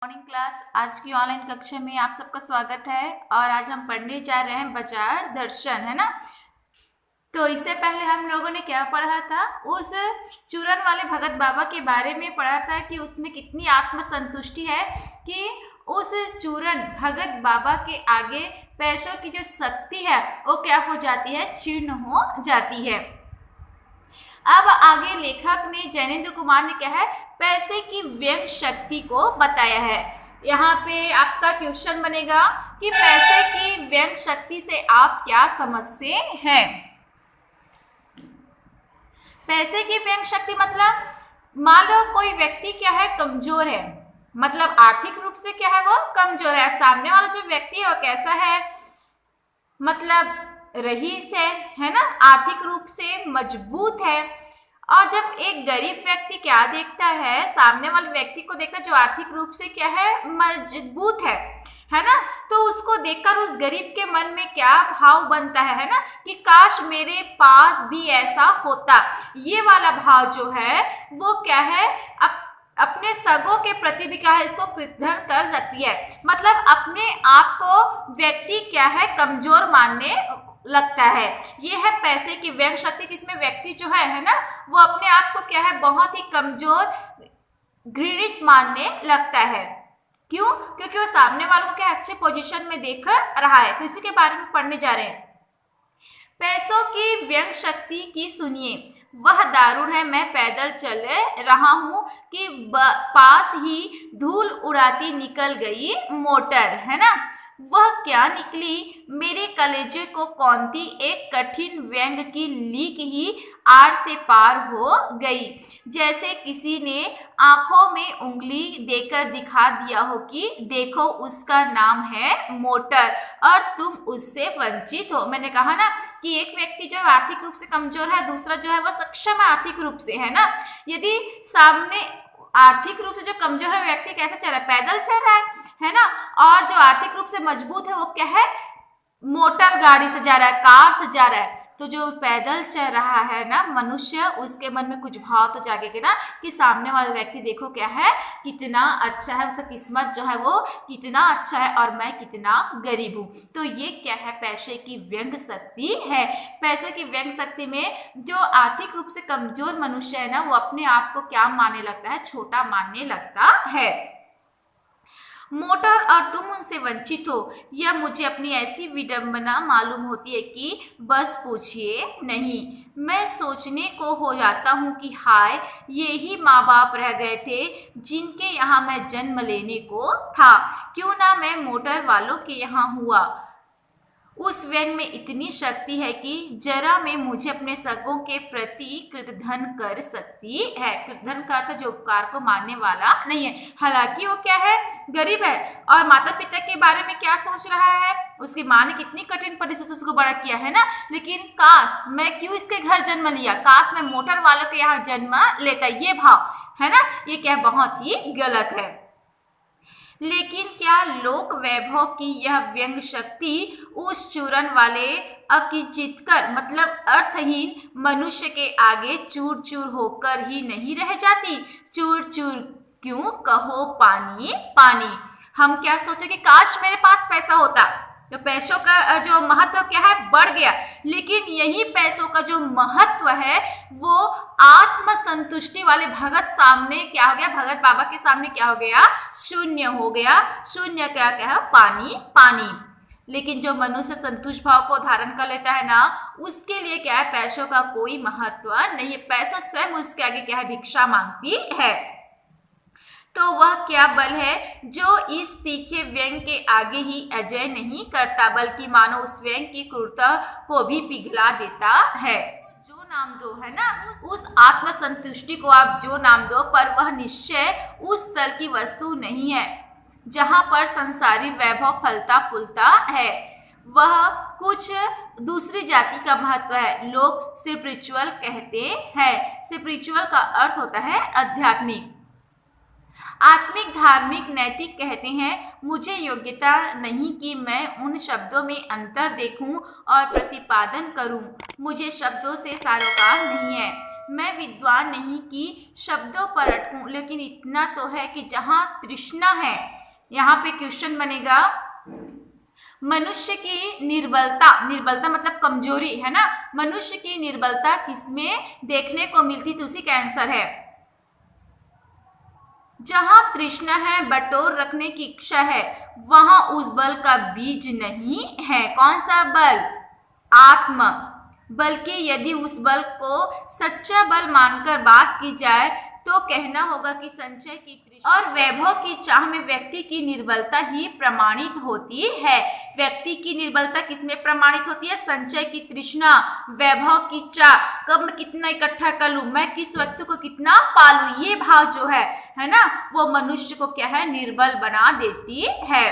Morning class. आज की online कक्षा में आप सबका स्वागत है और आज हम पढ़ने जा रहे हैं बाजार दर्शन, है ना। तो इससे पहले हम लोगों ने क्या पढ़ा था, उस चूरन वाले भगत बाबा के बारे में पढ़ा था कि उसमें कितनी आत्मसंतुष्टि है कि उस चूरन भगत बाबा के आगे पैसों की जो शक्ति है वो क्या हो जाती है, क्षीण हो जाती है। अब आगे लेखक ने जैनेन्द्र कुमार ने क्या है, पैसे की व्यंग शक्ति को बताया है। यहाँ पे आपका क्वेश्चन बनेगा कि पैसे की व्यंग शक्ति से आप क्या समझते हैं। पैसे की व्यंग शक्ति मतलब मान लो कोई व्यक्ति क्या है, कमजोर है, मतलब आर्थिक रूप से क्या है, वो कमजोर है और सामने वाला जो व्यक्ति है वो कैसा है, मतलब रईस है ना, आर्थिक रूप से मजबूत है। और जब एक गरीब व्यक्ति क्या देखता है, सामने वाले व्यक्ति को देखता है जो आर्थिक रूप से क्या है, मजबूत है ना, तो उसको देखकर उस गरीब के मन में क्या भाव बनता है ना, कि काश मेरे पास भी ऐसा होता। ये वाला भाव जो है वो क्या है, अपने सगों के प्रति भी क्या है, इसको कृतघ्न कर सकती है। मतलब अपने आप को व्यक्ति क्या है, कमजोर मानने लगता है। ये है पैसे की व्यंग शक्ति, किसमें व्यक्ति जो है ना, वो अपने आप को क्या है, बहुत ही कमजोर घृणित मानने लगता है। क्यों? क्योंकि वो सामने वालों को क्या अच्छे पोजीशन में देख रहा है। तो इसी के बारे में पढ़ने जा रहे हैं। पैसों की व्यंग शक्ति की सुनिए। वह दारुण है, मैं पैदल चल रहा हूँ कि पास ही धूल उड़ाती निकल गई मोटर, है ना। वह क्या निकली, मेरे कलेजे को कौनती एक कठिन व्यंग की लीक ही आड़ से पार हो गई। जैसे किसी ने आंखों में उंगली देकर दिखा दिया हो कि देखो उसका नाम है मोटर और तुम उससे वंचित हो। मैंने कहा ना कि एक व्यक्ति जो आर्थिक रूप से कमजोर है, दूसरा जो है वह सक्षम है आर्थिक रूप से, है ना। यदि सामने आर्थिक रूप से जो कमजोर है व्यक्ति कैसे चल रहा है, पैदल चल रहा है ना, और जो आर्थिक रूप से मजबूत है वो क्या है, मोटर गाड़ी से जा रहा है, कार से जा रहा है। तो जो पैदल चल रहा है ना मनुष्य, उसके मन में कुछ भाव तो जागेगा ना कि सामने वाला व्यक्ति देखो क्या है, कितना अच्छा है, उसका किस्मत जो है वो कितना अच्छा है और मैं कितना गरीब हूँ। तो ये क्या है, पैसे की व्यंग शक्ति है। पैसे की व्यंग शक्ति में जो आर्थिक रूप से कमजोर मनुष्य है ना, वो अपने आप को क्या मानने लगता है, छोटा मानने लगता है। मोटर और तुम उनसे वंचित हो, यह मुझे अपनी ऐसी विडंबना मालूम होती है कि बस पूछिए नहीं। मैं सोचने को हो जाता हूँ कि हाय, ये ही माँ बाप रह गए थे जिनके यहाँ मैं जन्म लेने को था। क्यों ना मैं मोटर वालों के यहाँ हुआ। उस व्यंग में इतनी शक्ति है कि जरा में मुझे अपने सगों के प्रति कृतघ्न कर सकती है। कृतघ्न का अर्थ जो उपकार को मानने वाला नहीं है। हालांकि वो क्या है, गरीब है और माता पिता के बारे में क्या सोच रहा है, उसकी माँ ने कितनी कठिन परिस्थिति से उसको बड़ा किया है ना, लेकिन काश मैं क्यों इसके घर जन्म लिया, काश मैं मोटर वालों के यहाँ जन्म लेता, ये भाव है ना, ये क्या बहुत ही गलत है। लेकिन क्या लोक वैभव की यह व्यंग शक्ति उस चूरन वाले अकिंचितकर मतलब अर्थहीन मनुष्य के आगे चूर चूर होकर ही नहीं रह जाती। चूर चूर क्यों कहो पानी पानी। हम क्या सोचे कि काश मेरे पास पैसा होता, तो पैसों का जो महत्व क्या है, बढ़ गया। लेकिन यही पैसों का जो महत्व है वो आत्म संतुष्टि वाले भगत सामने क्या हो गया, भगत बाबा के सामने क्या हो गया, शून्य हो गया। शून्य क्या क्या है, पानी पानी। लेकिन जो मनुष्य संतुष्ट भाव को धारण कर लेता है ना, उसके लिए क्या है, पैसों का कोई महत्व नहीं है। पैसा स्वयं उसके आगे क्या है, भिक्षा मांगती है। तो वह क्या बल है जो इस तीखे व्यंग के आगे ही अजय नहीं करता, बल्कि मानो उस व्यंग की क्रूरता को भी पिघला देता है। जो नाम दो है ना, उस आत्म संतुष्टि को आप जो नाम दो, पर वह निश्चय उस तल की वस्तु नहीं है जहां पर संसारी वैभव फलता फूलता है। वह कुछ दूसरी जाति का महत्व है। लोग स्पिरिचुअल कहते हैं। स्पिरिचुअल का अर्थ होता है आध्यात्मिक, आत्मिक, धार्मिक, नैतिक कहते हैं। मुझे योग्यता नहीं कि मैं उन शब्दों में अंतर देखूं और प्रतिपादन करूं। मुझे शब्दों से सरोकार नहीं है। मैं विद्वान नहीं कि शब्दों पर अटकूं, लेकिन इतना तो है कि जहाँ तृष्णा है, यहाँ पे क्वेश्चन बनेगा मनुष्य की निर्बलता, निर्बलता मतलब कमजोरी है ना, मनुष्य की निर्बलता किसमें देखने को मिलती, तो उसी का आंसर है जहां तृष्णा है, बटोर रखने की इच्छा है, वहां उस बल का बीज नहीं है। कौन सा बल? आत्म। बल्कि यदि उस बल को सच्चा बल मानकर बात की जाए तो कहना होगा कि संचय की तृष्णा और वैभव की चाह में व्यक्ति की निर्बलता ही प्रमाणित होती है। व्यक्ति की निर्बलता किसमें प्रमाणित होती है? संचय की तृष्णा, वैभव की चाह, कब मैं कितना इकट्ठा कर लूं, मैं किस वस्तु को कितना पालूं, ये भाव जो है ना, वो मनुष्य को क्या है, निर्बल बना देती है।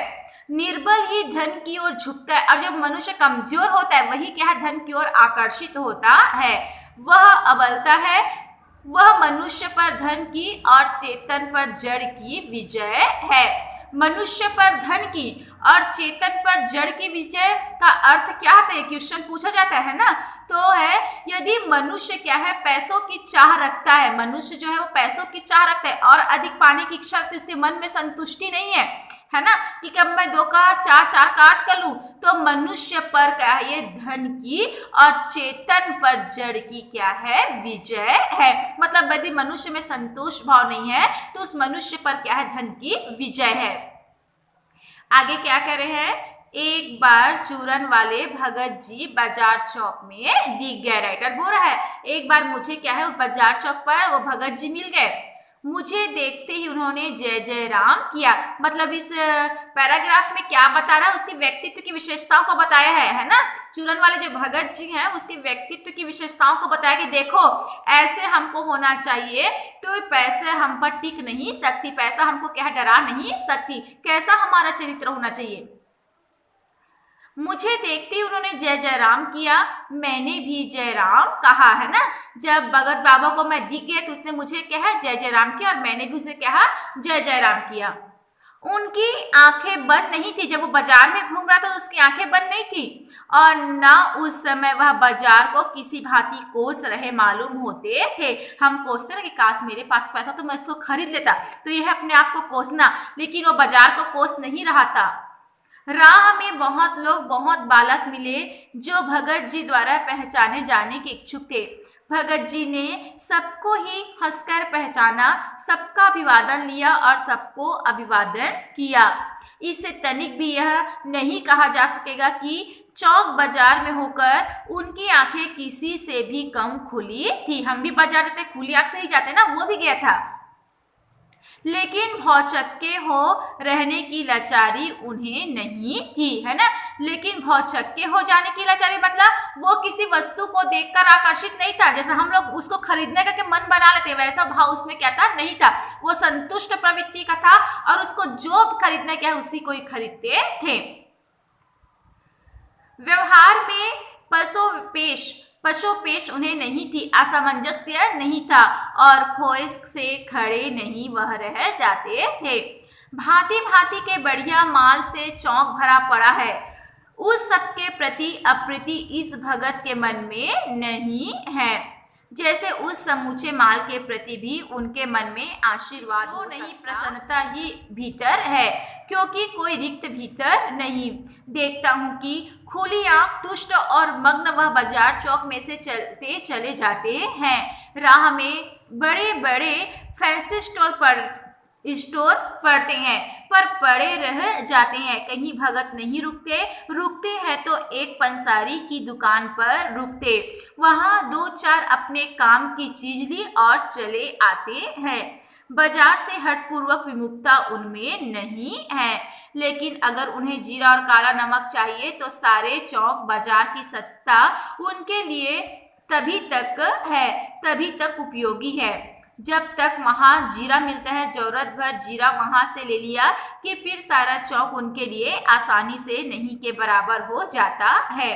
निर्बल ही धन की ओर झुकता है, और जब मनुष्य कमजोर होता है वही क्या है, धन की ओर आकर्षित होता है। वह अबलता है, वह मनुष्य पर धन की और चेतन पर जड़ की विजय है। मनुष्य पर धन की और चेतन पर जड़ की विजय का अर्थ क्या होता है, क्वेश्चन पूछा जाता है ना, तो है यदि मनुष्य क्या है, पैसों की चाह रखता है, मनुष्य जो है वो पैसों की चाह रखता है और अधिक पाने की इच्छा रखता है, उसके मन में संतुष्टि नहीं है ना, कि कब मैं 2 का 4 काट कर लूं, तो मनुष्य पर क्या है, ये धन की और चेतन पर जड़ की क्या है, विजय है। मतलब यदि मनुष्य में संतोष भाव नहीं है तो उस मनुष्य पर क्या है, धन की विजय है। आगे क्या कह रहे हैं, एक बार चूरन वाले भगत जी बाजार चौक में दिख गए। राइटर बोल रहा है एक बार मुझे क्या है, बाजार चौक पर वो भगत जी मिल गए, मुझे देखते ही उन्होंने जय जय राम किया। मतलब इस पैराग्राफ में क्या बता रहा है, उसके व्यक्तित्व की विशेषताओं को बताया है ना, चूरन वाले जो भगत जी हैं उसके व्यक्तित्व की विशेषताओं को बताया कि देखो ऐसे हमको होना चाहिए, तो पैसे हम पर टिक नहीं सकती, पैसा हमको क्या डरा नहीं सकती, कैसा हमारा चरित्र होना चाहिए। मुझे देखते ही उन्होंने जय जय राम किया, मैंने भी जय राम कहा, है ना। जब भगत बाबा को मैं दिख गया तो उसने मुझे कहा जय जय राम किया और मैंने भी उसे कहा जय जय राम किया। उनकी आंखें बंद नहीं थी, जब वो बाजार में घूम रहा था तो उसकी आंखें बंद नहीं थी, और ना उस समय वह बाजार को किसी भांति कोस रहे मालूम होते थे। हम कोसते ना कि काश मेरे पास पैसा तो मैं इसको खरीद लेता, तो यह अपने आप को कोसना, लेकिन वो बाजार को कोस नहीं रहा था। राह में बहुत लोग, बहुत बालक मिले जो भगत जी द्वारा पहचाने जाने के इच्छुक थे। भगत जी ने सबको ही हंसकर पहचाना, सबका अभिवादन लिया और सबको अभिवादन किया। इससे तनिक भी यह नहीं कहा जा सकेगा कि चौक बाजार में होकर उनकी आंखें किसी से भी कम खुली थी। हम भी बाजार जाते खुली आंख से ही जाते ना, वो भी गया था, लेकिन भौचक्के हो रहने की लाचारी उन्हें नहीं थी, है ना। लेकिन भौचक्के हो जाने की लाचारी मतलब वो किसी वस्तु को देखकर आकर्षित नहीं था, जैसे हम लोग उसको खरीदने का मन बना लेते, वैसा भाव उसमें क्या था, नहीं था। वो संतुष्ट प्रवृत्ति का था और उसको जो खरीदना क्या है उसी को ही खरीदते थे। व्यवहार में पशुपेश उन्हें नहीं थी, असामंजस्य नहीं था और खोए से खड़े नहीं वह रह जाते थे। भांति भांति के बढ़िया माल से चौक भरा पड़ा है, उस सबके प्रति अप्रीति इस भगत के मन में नहीं है, जैसे उस समूचे माल के प्रति भी उनके मन में आशीर्वाद हो नहीं, प्रसन्नता ही भीतर है, क्योंकि कोई रिक्त भीतर नहीं। देखता हूँ कि खुली आंख तुष्ट और मग्न वह बाजार चौक में से चलते चले जाते हैं। राह में बड़े बड़े फैंसी स्टोर पड़ते हैं, पर पड़े रह जाते हैं, कहीं भगत नहीं रुकते हैं तो एक पंसारी की दुकान पर रुकते, वहां 2-4 अपने काम की चीज ली और चले आते हैं। बाजार से हटपूर्वक विमुखता उनमें नहीं है, लेकिन अगर उन्हें जीरा और काला नमक चाहिए तो सारे चौक बाजार की सत्ता उनके लिए तभी तक उपयोगी है जब तक वहाँ जीरा मिलता है। जरूरत भर जीरा वहाँ से ले लिया कि फिर सारा चौक उनके लिए आसानी से नहीं के बराबर हो जाता है।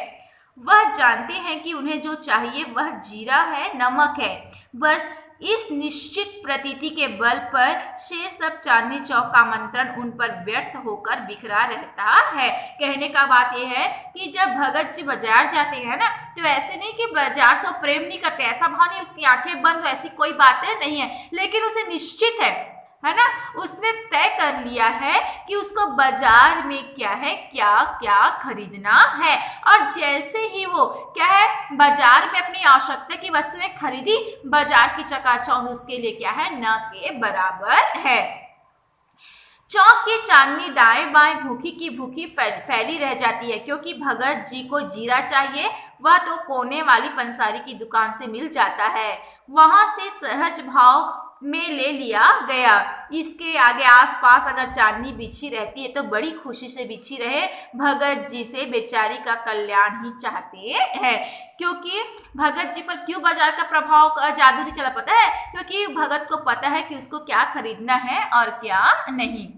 वह जानते हैं कि उन्हें जो चाहिए वह जीरा है, नमक है, बस इस निश्चित प्रतीति के बल पर से सब चांदनी चौक का आमंत्रण उन पर व्यर्थ होकर बिखरा रहता है। कहने का बात यह है कि जब भगत जी बाजार जाते हैं ना, तो ऐसे नहीं कि बाजार से प्रेम नहीं करते, ऐसा भाव नहीं, उसकी आंखें बंद हो, ऐसी कोई बातें नहीं है, लेकिन उसे निश्चित है ना, उसने तय कर लिया है कि उसको बाजार में क्या है, क्या क्या खरीदना है। और जैसे ही वो क्या है बाजार में अपनी आवश्यकता की वस्तुएं खरीदी, बाजार की चकाचौंध उसके लिए क्या है, न के बराबर है। चौक की चांदनी दाएं बाएं भूखी की भूखी फैली रह जाती है, क्योंकि भगत जी को जीरा चाहिए, वह तो कोने वाली पंसारी की दुकान से मिल जाता है, वहां से सहज भाव में ले लिया गया। इसके आगे आसपास अगर चांदनी बिछी रहती है तो बड़ी खुशी से बिछी रहे, भगत जी से बेचारी का कल्याण ही चाहते हैं। क्योंकि भगत जी पर क्यों बाजार का प्रभाव का जादू नहीं चला, पता है, क्योंकि भगत को पता है कि उसको क्या खरीदना है और क्या नहीं।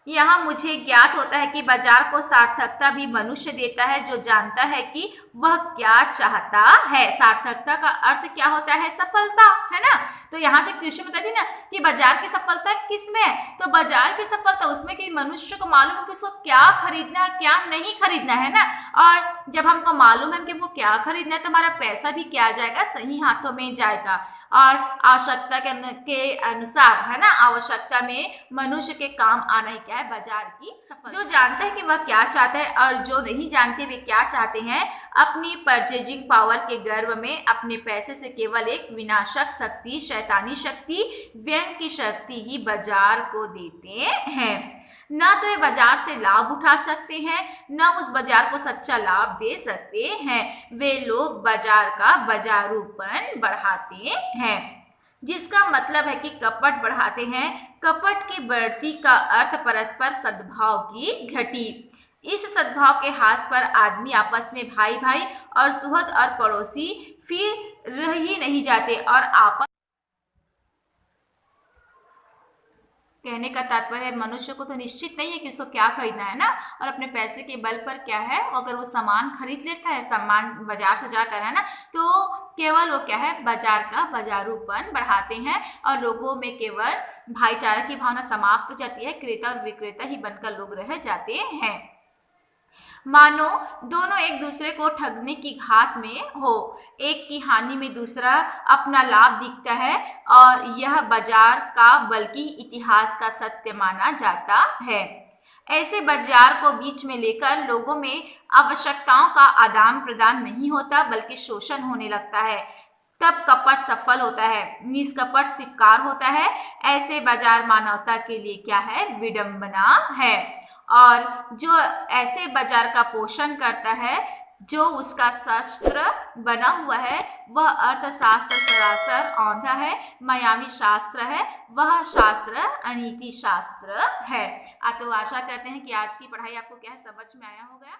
यहाँ मुझे ज्ञात होता है कि बाजार को सार्थकता भी मनुष्य देता है, जो जानता है कि वह क्या चाहता है। सार्थकता का अर्थ क्या होता है, सफलता, है ना। तो यहाँ से क्वेश्चन बताती थी ना कि बाजार की सफलता किसमें है, तो बाजार की सफलता उसमें कि मनुष्य को मालूम है कि उसको क्या खरीदना है और क्या नहीं खरीदना है ना। और जब हमको मालूम है कि हमको क्या खरीदना है, तो हमारा पैसा भी क्या जाएगा, सही हाथों में जाएगा। और आवश्यकता के अनुसार, है ना, आवश्यकता में मनुष्य के काम आना ही क्या है, बाजार की सफलता। जो जानते हैं कि वह क्या चाहता है और जो नहीं जानते वे क्या चाहते हैं, अपनी परचेजिंग पावर के गर्व में अपने पैसे से केवल एक विनाशक शक्ति, शैतानी शक्ति, व्यंग की शक्ति ही बाजार को देते हैं। न तो ये बाजार से लाभ उठा सकते हैं, न उस बाजार को सच्चा लाभ दे सकते हैं। वे लोग बाजार का बाजारूपन बढ़ाते हैं, जिसका मतलब है कि कपट बढ़ाते हैं। कपट की बढ़ती का अर्थ परस्पर सद्भाव की घटी। इस सद्भाव के हास पर आदमी आपस में भाई भाई और सुहृद और पड़ोसी फिर रह ही नहीं जाते, और आपस कहने का तात्पर्य है मनुष्य को तो निश्चित नहीं है कि उसको क्या खरीदना है ना, और अपने पैसे के बल पर क्या है, अगर वो सामान खरीद लेता है, सामान बाजार से जाकर, है ना, तो केवल वो क्या है, बाजार का बाजारूपन बढ़ाते हैं और लोगों में केवल भाईचारा की भावना समाप्त हो जाती है, क्रेता और विक्रेता ही बनकर लोग रह जाते हैं। मानो दोनों एक दूसरे को ठगने की घात में हो, एक की हानि में दूसरा अपना लाभ दिखता है, और यह बाजार का बल्कि इतिहास का सत्य माना जाता है। ऐसे बाजार को बीच में लेकर लोगों में आवश्यकताओं का आदान प्रदान नहीं होता, बल्कि शोषण होने लगता है। तब कपट सफल होता है, निष्कपट स्वीकार होता है। ऐसे बाजार मानवता के लिए क्या है, विडंबना है। और जो ऐसे बाजार का पोषण करता है, जो उसका शास्त्र बना हुआ है, वह अर्थशास्त्र सरासर औंधा है, मायावी शास्त्र है, वह शास्त्र अनीति शास्त्र है। तो आशा करते हैं कि आज की पढ़ाई आपको क्या है, समझ में आया होगा।